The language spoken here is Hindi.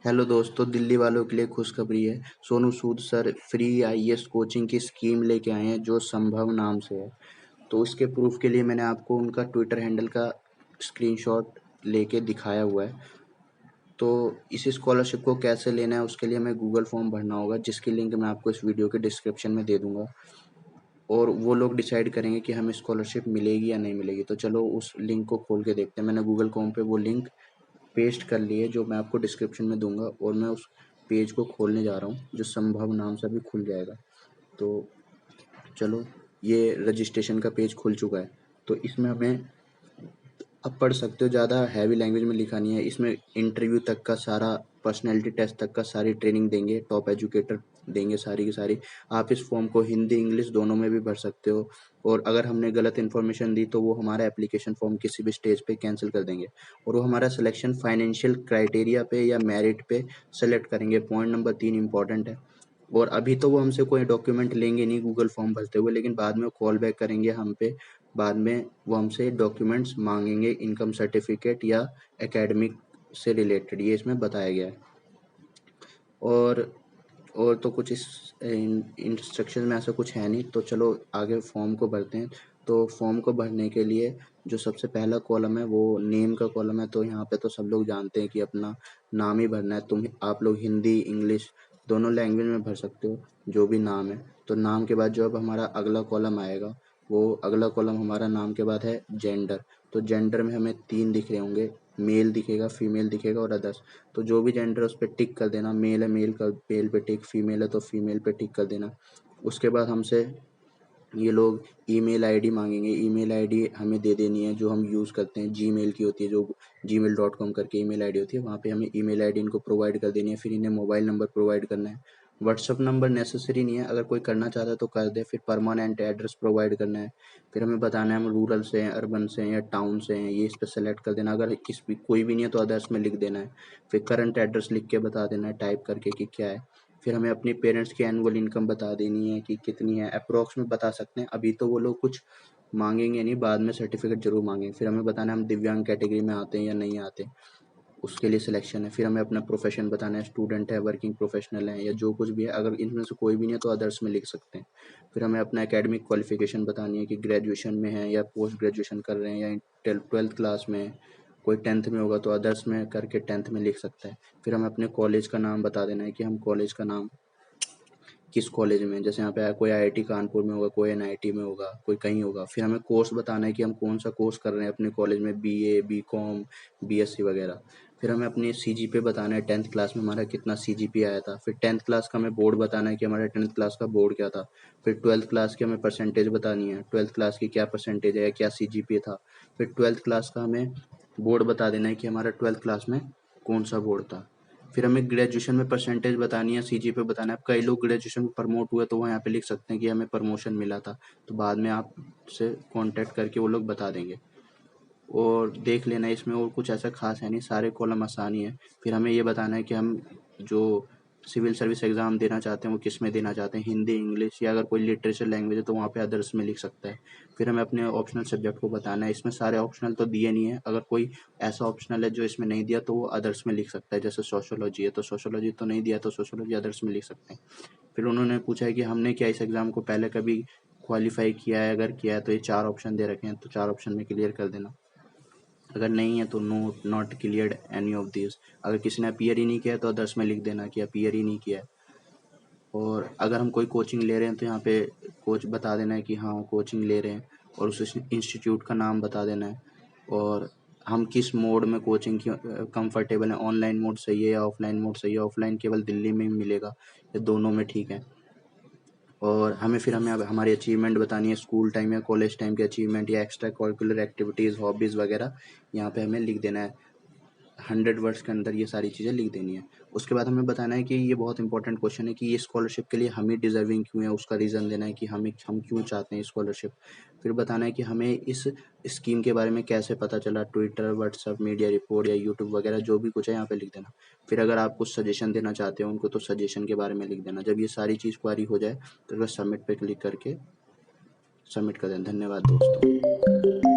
हेलो दोस्तों, दिल्ली वालों के लिए खुशखबरी है। Sonu Sood sir free IAS coaching की स्कीम लेके आए हैं जो संभव नाम से है। तो इसके प्रूफ के लिए मैंने आपको उनका ट्विटर हैंडल का स्क्रीनशॉट लेके दिखाया हुआ है। तो इस स्कॉलरशिप को कैसे लेना है उसके लिए हमें गूगल फॉर्म भरना होगा, जिसकी लिंक मैं आपको इस वीडियो के डिस्क्रिप्शन में दे दूंगा। और वो लोग डिसाइड करेंगे कि हमें स्कॉलरशिप मिलेगी या नहीं मिलेगी। तो चलो उस लिंक को खोल के देखते हैं। मैंने गूगल कॉम पे वो लिंक पेस्ट कर ली है जो मैं आपको डिस्क्रिप्शन में दूंगा, और मैं उस पेज को खोलने जा रहा हूँ जो संभव नाम से भी खुल जाएगा। तो चलो, ये रजिस्ट्रेशन का पेज खुल चुका है। तो इसमें हमें, अब पढ़ सकते हो, ज़्यादा हैवी लैंग्वेज में लिखा नहीं है। इसमें इंटरव्यू तक का सारा, पर्सनैलिटी टेस्ट तक का सारी ट्रेनिंग देंगे, टॉप एजुकेटर देंगे सारी की सारी। आप इस फॉर्म को हिंदी इंग्लिश दोनों में भी भर सकते हो। और अगर हमने गलत इन्फॉर्मेशन दी तो वो हमारा एप्लीकेशन फॉर्म किसी भी स्टेज पे कैंसिल कर देंगे। और वो हमारा सिलेक्शन फाइनेंशियल क्राइटेरिया पे या मेरिट पे सेलेक्ट करेंगे। पॉइंट नंबर 3 इंपॉर्टेंट है। और अभी तो वो हमसे कोई डॉक्यूमेंट लेंगे नहीं गूगल फॉर्म भरते हुए, लेकिन बाद में कॉल बैक करेंगे हम पे। बाद में वो हमसे डॉक्यूमेंट्स मांगेंगे, इनकम सर्टिफिकेट या एकेडमिक से रिलेटेड, ये इसमें बताया गया है। और और तो कुछ इस इंस्ट्रक्शन में ऐसा कुछ है नहीं। तो चलो आगे फॉर्म को भरते हैं। तो फॉर्म को भरने के लिए जो सबसे पहला कॉलम है वो नेम का कॉलम है। तो यहाँ पे तो सब लोग जानते हैं कि अपना नाम ही भरना है। आप लोग हिंदी इंग्लिश दोनों लैंग्वेज में भर सकते हो जो भी नाम है। तो नाम के बाद जो अब हमारा अगला कॉलम आएगा, वो अगला कॉलम हमारा नाम के बाद है जेंडर। तो जेंडर में हमें 3 दिख रहे होंगे, मेल दिखेगा, फीमेल दिखेगा और अदर्स। तो जो भी जेंडर है उस पर टिक कर देना। मेल है मेल का मेल पे टिक, फीमेल है तो फीमेल पे टिक कर देना। उसके बाद हमसे ये लोग ईमेल आईडी मांगेंगे। ईमेल आईडी हमें दे देनी है जो हम यूज़ करते हैं, जीमेल की होती है, जो gmail.com करके ईमेल आईडी होती है, वहाँ पे हमें ईमेल आईडी इनको प्रोवाइड कर देनी है। फिर इन्हें मोबाइल नंबर प्रोवाइड करना है। व्हाट्सअप नंबर नेसेसरी नहीं है, अगर कोई करना चाहता है तो कर दे। फिर परमानेंट एड्रेस प्रोवाइड करना है। फिर हमें बताना है हम रूरल से हैं, अर्बन से हैं या टाउन से हैं, ये इस पर सेलेक्ट कर देना। अगर कोई भी नहीं है तो अदर्स में लिख देना है। फिर करंट एड्रेस लिख के बता देना है टाइप करके कि क्या है। फिर हमें अपनी पेरेंट्स की एनुअल इनकम बता देनी है कि कितनी है, अप्रोक्स में बता सकते हैं। अभी तो वो लोग कुछ मांगेंगे नहीं, बाद में सर्टिफिकेट जरूर मांगेंगे। फिर हमें बताना है हम दिव्यांग कैटेगरी में आते हैं या नहीं आते, उसके लिए सिलेक्शन है। फिर हमें अपना प्रोफेशन बताना है, स्टूडेंट है, वर्किंग प्रोफेशनल है या जो कुछ भी है। अगर इनमें से कोई भी नहीं है तो अदर्स में लिख सकते हैं। फिर हमें अपना एकेडमिक क्वालिफिकेशन बतानी है कि ग्रेजुएशन में है या पोस्ट ग्रेजुएशन कर रहे हैं या 12th क्लास में है। कोई 10th में होगा तो अदर्स में करके 10th में लिख सकता है। फिर हमें अपने कॉलेज का नाम बता देना है कि हम कॉलेज का नाम किस कॉलेज में, जैसे यहाँ पे कोई आईआईटी कानपुर में होगा, कोई एनआईटी में होगा, कोई कहीं होगा। फिर हमें कोर्स बताना है कि हम कौन सा कोर्स कर रहे हैं अपने कॉलेज में, बीए बीकॉम बीएससी वगैरह। फिर हमें अपने सीजीपीए बताना है, 10th क्लास में हमारा कितना सीजीपीए आया था। फिर 10th क्लास का हमें बोर्ड बताना है कि हमारा 10th क्लास का बोर्ड क्या था। फिर 12th क्लास की हमें परसेंटेज बतानी है, 12th क्लास की क्या परसेंटेज है या क्या सीजीपीए था। फिर 12th क्लास का हमें बोर्ड बता देना है कि हमारा 12th क्लास में कौन सा बोर्ड था। फिर हमें ग्रेजुएशन में परसेंटेज बतानी है, सीजीपीए बताना है। अब कई लोग ग्रेजुएशन में प्रमोट हुए तो वो यहाँ पे लिख सकते हैं कि हमें प्रमोशन मिला था। तो बाद में आपसे कांटेक्ट करके वो लोग बता देंगे। और देख लेना, इसमें और कुछ ऐसा खास है नहीं, सारे कॉलम आसान ही है। फिर हमें ये बताना है कि हम जो सिविल सर्विस एग्ज़ाम देना चाहते हैं वो किस में देना चाहते हैं, हिंदी इंग्लिश, या अगर कोई लिटरेचर लैंग्वेज है तो वहाँ पे अदर्स में लिख सकता है। फिर हमें अपने ऑप्शनल सब्जेक्ट को बताना है। इसमें सारे ऑप्शनल तो दिए नहीं है, अगर कोई ऐसा ऑप्शनल है जो इसमें नहीं दिया तो वो अदर्स में लिख सकता है। जैसे सोशोलॉजी है तो सोशोलॉजी तो नहीं दिया तो सोशोलॉजी अदर्स में लिख सकते हैं। फिर उन्होंने पूछा है कि हमने क्या इस एग्ज़ाम को पहले कभी क्वालिफाई किया है, अगर किया है तो ये 4 ऑप्शन दे रखे हैं, तो 4 ऑप्शन में क्लियर कर देना। अगर नहीं है तो no, not cleared any of this. अगर किसी ने अपीयर ही नहीं किया तो अदर्स में लिख देना कि अपीयर ही नहीं किया है। और अगर हम कोई कोचिंग ले रहे हैं तो यहाँ पे कोच बता देना है कि हाँ कोचिंग ले रहे हैं, और उस इंस्टीट्यूट का नाम बता देना है। और हम किस मोड में कोचिंग की कंफर्टेबल है, ऑनलाइन मोड सही है या ऑफलाइन मोड सही है। ऑफलाइन केवल दिल्ली में ही मिलेगा या दोनों में ठीक है। और हमें अब हमारी अचीवमेंट बतानी है, स्कूल टाइम या कॉलेज टाइम की अचीवमेंट या एक्स्ट्रा करिकुलर एक्टिविटीज़, हॉबीज़ वगैरह यहाँ पे हमें लिख देना है। 100 वर्ड्स के अंदर ये सारी चीज़ें लिख देनी है। उसके बाद हमें बताना है कि ये बहुत इंपॉर्टेंट क्वेश्चन है कि ये स्कॉलरशिप के लिए हम ही डिजर्विंग क्यों है, उसका रीज़न देना है कि हम क्यों चाहते हैं स्कॉलरशिप। फिर बताना है कि हमें इस स्कीम के बारे में कैसे पता चला, ट्विटर व्हाट्सएप मीडिया रिपोर्ट या यूट्यूब वगैरह जो भी कुछ है यहाँ पे लिख देना। फिर अगर आप कुछ सजेशन देना चाहते हो उनको तो सजेशन के बारे में लिख देना। जब ये सारी चीज़ क्वारी हो जाए तो बस सबमिट पे क्लिक करके सबमिट कर देना। धन्यवाद दोस्तों।